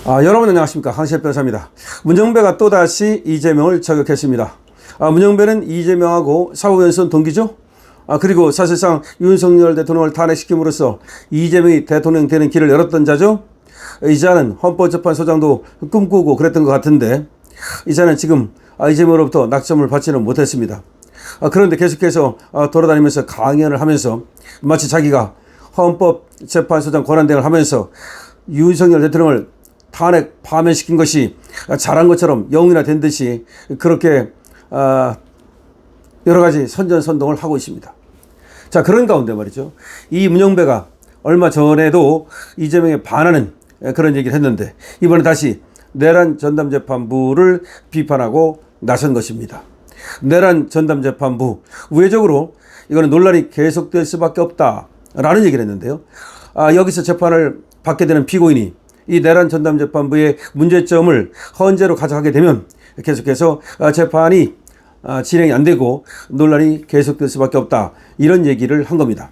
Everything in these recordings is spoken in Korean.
여러분 안녕하십니까, 황시엽 변호사입니다. 문정배가 또다시 이재명을 저격했습니다. 문정배는 이재명하고 사후연수원 동기죠. 그리고 사실상 윤석열 대통령을 탄핵시킴으로써 이재명이 대통령 되는 길을 열었던 자죠. 이 자는 헌법재판소장도 꿈꾸고 그랬던 것 같은데, 이 자는 지금 이재명으로부터 낙점을 받지는 못했습니다. 그런데 계속해서 돌아다니면서 강연을 하면서 마치 자기가 헌법재판소장 권한대행을 하면서 윤석열 대통령을 탄핵 파면시킨 것이 잘한 것처럼 영웅이나 된 듯이 그렇게 여러 가지 선전선동을 하고 있습니다. 자, 그런 가운데 말이죠, 이 문정배가 얼마 전에도 이재명에 반하는 그런 얘기를 했는데, 이번에 다시 내란 전담재판부를 비판하고 나선 것입니다. 내란 전담재판부, 우회적으로 이거는 논란이 계속될 수밖에 없다라는 얘기를 했는데요. 여기서 재판을 받게 되는 피고인이 이 내란 전담재판부의 문제점을 헌재로 가져가게 되면 계속해서 재판이 진행이 안 되고 논란이 계속될 수밖에 없다, 이런 얘기를 한 겁니다.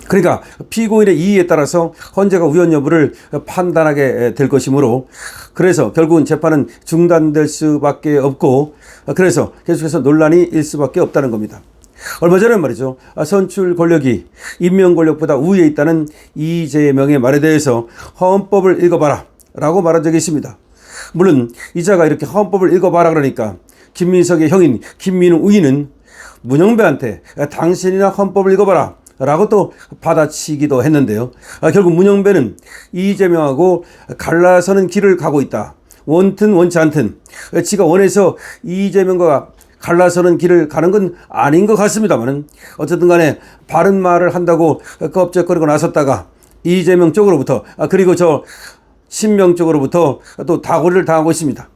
그러니까 피고인의 이의에 따라서 헌재가 우연 여부를 판단하게 될 것이므로, 그래서 결국은 재판은 중단될 수밖에 없고, 그래서 계속해서 논란이 일 수밖에 없다는 겁니다. 얼마 전에 말이죠, 선출 권력이 임명 권력보다 우위에 있다는 이재명의 말에 대해서 헌법을 읽어봐라 라고 말한 적이 있습니다. 물론 이자가 이렇게 헌법을 읽어봐라 그러니까 김민석의 형인 김민우 의원은 문정배한테 당신이나 헌법을 읽어봐라 라고 또 받아치기도 했는데요. 결국 문정배는 이재명하고 갈라서는 길을 가고 있다. 원튼 원치 않든 지가 원해서 이재명과 갈라서는 길을 가는 건 아닌 것 같습니다만, 어쨌든 간에 바른 말을 한다고 껍적거리고 나섰다가 이재명 쪽으로부터, 그리고 저 신명 쪽으로부터 또 다고리를 당하고 있습니다.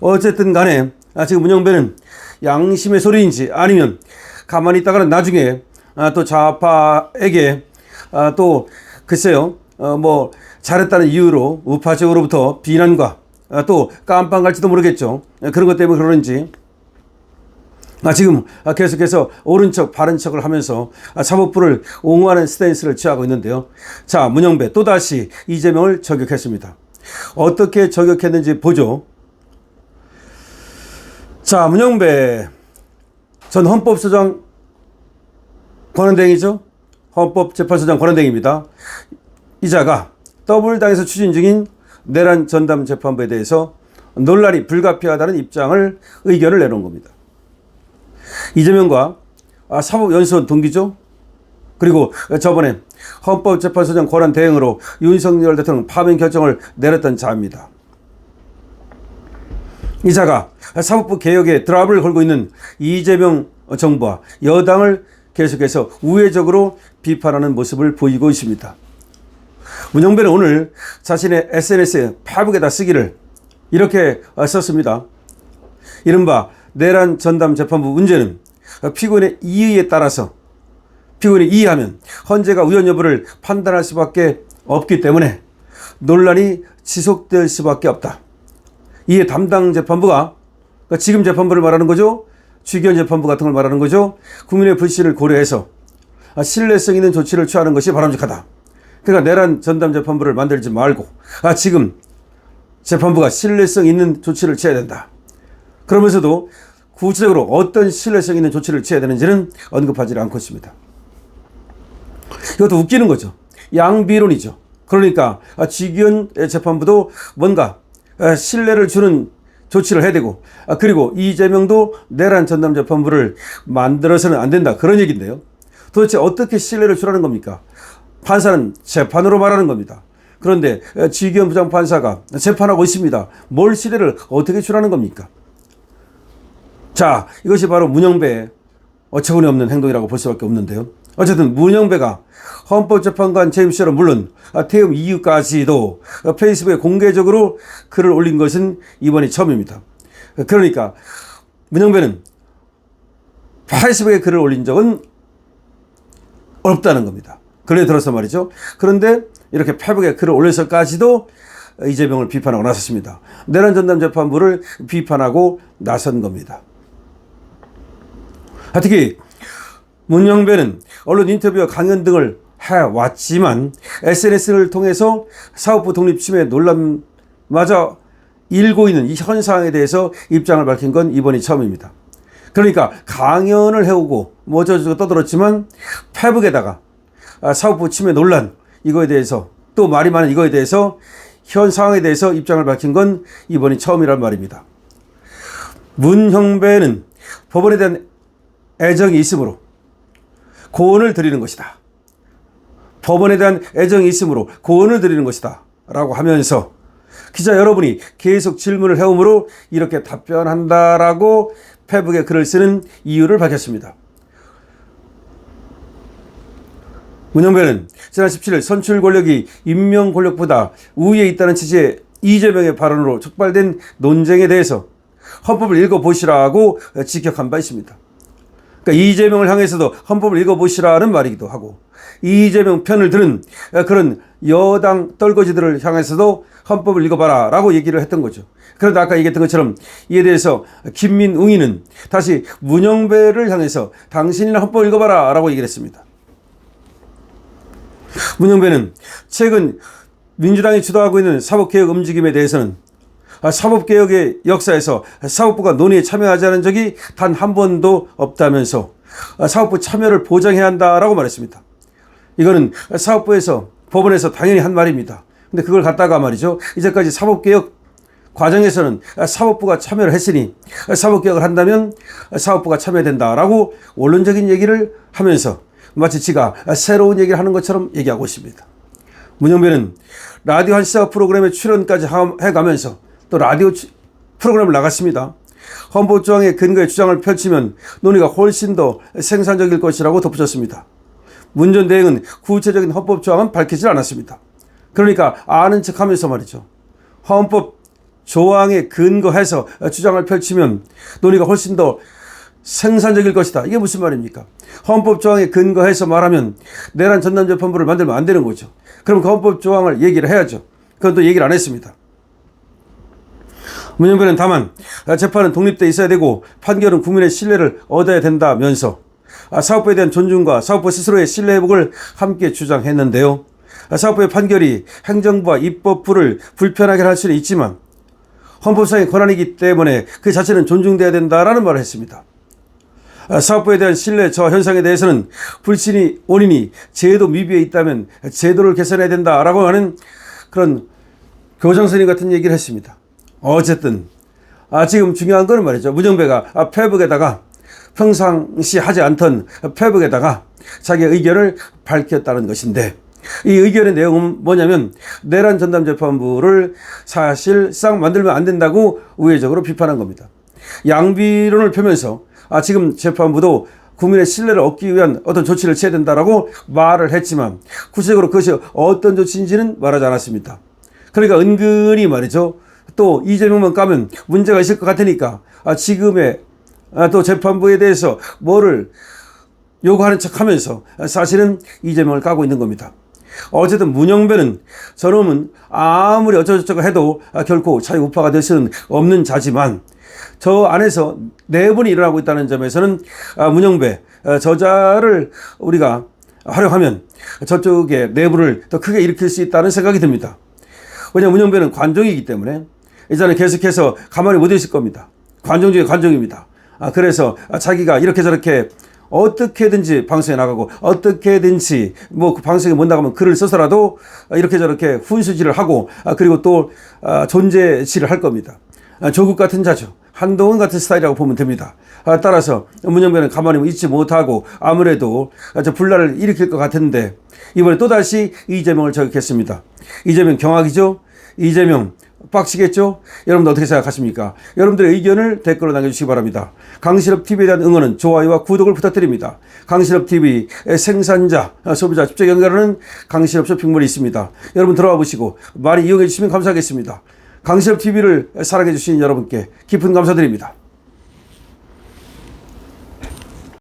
어쨌든 간에 지금 문정배는 양심의 소리인지 아니면 가만히 있다가는 나중에 또 좌파에게 또 글쎄요, 뭐 잘했다는 이유로 우파 쪽으로부터 비난과 또 깜빵 갈지도 모르겠죠. 그런 것 때문에 그러는지 지금 계속해서 옳은 척 바른 척을 하면서 사법부를 옹호하는 스탠스를 취하고 있는데요. 자, 문정배 또다시 이재명을 저격했습니다. 어떻게 저격했는지 보죠. 자, 문정배 전 헌법소장 권한대행이죠. 헌법재판소장 권한대행입니다. 이자가 더블당에서 추진 중인 내란 전담재판부에 대해서 논란이 불가피하다는 의견을 내놓은 겁니다. 이재명과 사법연수원 동기죠. 그리고 저번에 헌법재판소장 권한 대행으로 윤석열 대통령 파면 결정을 내렸던 자입니다. 이 자가 사법부 개혁에 드랍을 걸고 있는 이재명 정부와 여당을 계속해서 우회적으로 비판하는 모습을 보이고 있습니다. 문정배는 오늘 자신의 SNS에 페북에다 쓰기를 이렇게 썼습니다. 이른바 내란 전담재판부 문제는 피고인의 이의에 따라서, 피고인이 이의하면 헌재가 우연 여부를 판단할 수밖에 없기 때문에 논란이 지속될 수밖에 없다. 이에 담당 재판부가, 그러니까 지금 재판부를 말하는 거죠. 주기현 재판부 같은 걸 말하는 거죠. 국민의 불신을 고려해서 신뢰성 있는 조치를 취하는 것이 바람직하다. 그러니까 내란 전담재판부를 만들지 말고 지금 재판부가 신뢰성 있는 조치를 취해야 된다. 그러면서도 구체적으로 어떤 신뢰성 있는 조치를 취해야 되는지는 언급하지 않고 있습니다. 이것도 웃기는 거죠. 양비론이죠. 그러니까 주기현 재판부도 뭔가 신뢰를 주는 조치를 해야 되고, 그리고 이재명도 내란 전담재판부를 만들어서는 안 된다, 그런 얘기인데요. 도대체 어떻게 신뢰를 주라는 겁니까? 판사는 재판으로 말하는 겁니다. 그런데 주기현 부장판사가 재판하고 있습니다. 뭘 신뢰를 어떻게 주라는 겁니까? 자, 이것이 바로 문정배의 어처구니 없는 행동이라고 볼 수밖에 없는데요. 어쨌든 문정배가 헌법재판관 재임 시절은 물론 퇴임 이후까지도 페이스북에 공개적으로 글을 올린 것은 이번이 처음입니다. 그러니까 문정배는 페이스북에 글을 올린 적은 없다는 겁니다. 근래 들어서 말이죠. 그런데 이렇게 페이스북에 글을 올려서까지도 이재명을 비판하고 나섰습니다. 내란 전담재판부를 비판하고 나선 겁니다. 특히 문정배는 언론 인터뷰와 강연 등을 해왔지만 SNS를 통해서 사법부 독립 침해 논란마저 일고 있는 이 현상에 대해서 입장을 밝힌 건 이번이 처음입니다. 그러니까 강연을 해오고 뭐 저저저 떠들었지만 페북에다가 사법부 침해 논란 이거에 대해서 또 말이 많은 이거에 대해서 현 상황에 대해서 입장을 밝힌 건 이번이 처음이란 말입니다. 문형배는 법원에 대한 애정이 있으므로 고언을 드리는 것이다. 법원에 대한 애정이 있으므로 고언을 드리는 것이다. 라고 하면서 기자 여러분이 계속 질문을 해오므로 이렇게 답변한다라고 페북에 글을 쓰는 이유를 밝혔습니다. 문형배는 지난 17일 선출 권력이 임명 권력보다 우위에 있다는 취지의 이재명의 발언으로 촉발된 논쟁에 대해서 헌법을 읽어보시라고 직격한 바 있습니다. 그러니까 이재명을 향해서도 헌법을 읽어보시라는 말이기도 하고 이재명 편을 드는 그런 여당 떨거지들을 향해서도 헌법을 읽어봐라 라고 얘기를 했던 거죠. 그런데 아까 얘기했던 것처럼 이에 대해서 김민웅이는 다시 문형배를 향해서 당신이나 헌법 읽어봐라 라고 얘기를 했습니다. 문형배는 최근 민주당이 주도하고 있는 사법개혁 움직임에 대해서는 사법개혁의 역사에서 사법부가 논의에 참여하지 않은 적이 단 한 번도 없다면서 사법부 참여를 보장해야 한다라고 말했습니다. 이거는 사법부에서 법원에서 당연히 한 말입니다. 근데 그걸 갖다가 말이죠. 이제까지 사법개혁 과정에서는 사법부가 참여를 했으니 사법개혁을 한다면 사법부가 참여된다라고 원론적인 얘기를 하면서 마치 지가 새로운 얘기를 하는 것처럼 얘기하고 있습니다. 문형배는 라디오 한 시사 프로그램에 출연까지 해가면서 또 라디오 프로그램을 나갔습니다. 헌법조항의 근거에 주장을 펼치면 논의가 훨씬 더 생산적일 것이라고 덧붙였습니다. 문 전 대행은 구체적인 헌법조항은 밝히질 않았습니다. 그러니까 아는 척하면서 말이죠. 헌법 조항에 근거해서 주장을 펼치면 논의가 훨씬 더 생산적일 것이다. 이게 무슨 말입니까? 헌법조항에 근거해서 말하면 내란 전담재판부를 만들면 안 되는 거죠. 그럼 그 헌법조항을 얘기를 해야죠. 그건 또 얘기를 안 했습니다. 문형배는 다만 재판은 독립돼 있어야 되고 판결은 국민의 신뢰를 얻어야 된다면서 사법부에 대한 존중과 사법부 스스로의 신뢰 회복을 함께 주장했는데요. 사법부의 판결이 행정부와 입법부를 불편하게 할 수는 있지만 헌법상의 권한이기 때문에 그 자체는 존중돼야 된다라는 말을 했습니다. 사법부에 대한 신뢰 저하 현상에 대해서는 불신이 원인이 제도 미비에 있다면 제도를 개선해야 된다라고 하는 그런 교장선생 같은 얘기를 했습니다. 어쨌든 지금 중요한 거는 말이죠. 문형배가 페북에다가 평상시 하지 않던 페북에다가 자기의 의견을 밝혔다는 것인데 이 의견의 내용은 뭐냐면 내란 전담재판부를 사실상 만들면 안 된다고 우회적으로 비판한 겁니다. 양비론을 펴면서 지금 재판부도 국민의 신뢰를 얻기 위한 어떤 조치를 취해야 된다라고 말을 했지만 구체적으로 그것이 어떤 조치인지는 말하지 않았습니다. 그러니까 은근히 말이죠. 또 이재명만 까면 문제가 있을 것 같으니까 지금의 또 재판부에 대해서 뭐를 요구하는 척하면서 사실은 이재명을 까고 있는 겁니다. 어쨌든 문형배는 저놈은 아무리 어쩌고저쩌고 해도 결코 자유 우파가 될 수는 없는 자지만 저 안에서 내분이 일어나고 있다는 점에서는 문형배 저자를 우리가 활용하면 저쪽의 내분을 더 크게 일으킬 수 있다는 생각이 듭니다. 왜냐하면 문형배는 관종이기 때문에 이제는 계속해서 가만히 못 있을 겁니다. 관종 중에 관종입니다. 그래서 자기가 이렇게 저렇게 어떻게든지 방송에 나가고 어떻게든지 뭐 그 방송에 못 나가면 글을 써서라도 이렇게 저렇게 훈수질을 하고 그리고 또 존재질을 할 겁니다. 조국 같은 자죠. 한동훈 같은 스타일이라고 보면 됩니다. 따라서 문형배는 가만히 있지 못하고 아무래도 분란을 일으킬 것 같은데 이번에 또다시 이재명을 저격했습니다. 이재명 경악이죠. 이재명 빡치겠죠? 여러분들 어떻게 생각하십니까? 여러분들의 의견을 댓글로 남겨주시기 바랍니다. 강실업TV에 대한 응원은 좋아요와 구독을 부탁드립니다. 강실업TV 생산자, 소비자 직접 연결하는 강실업 쇼핑몰이 있습니다. 여러분 들어와 보시고 많이 이용해 주시면 감사하겠습니다. 강실업TV를 사랑해 주신 여러분께 깊은 감사드립니다.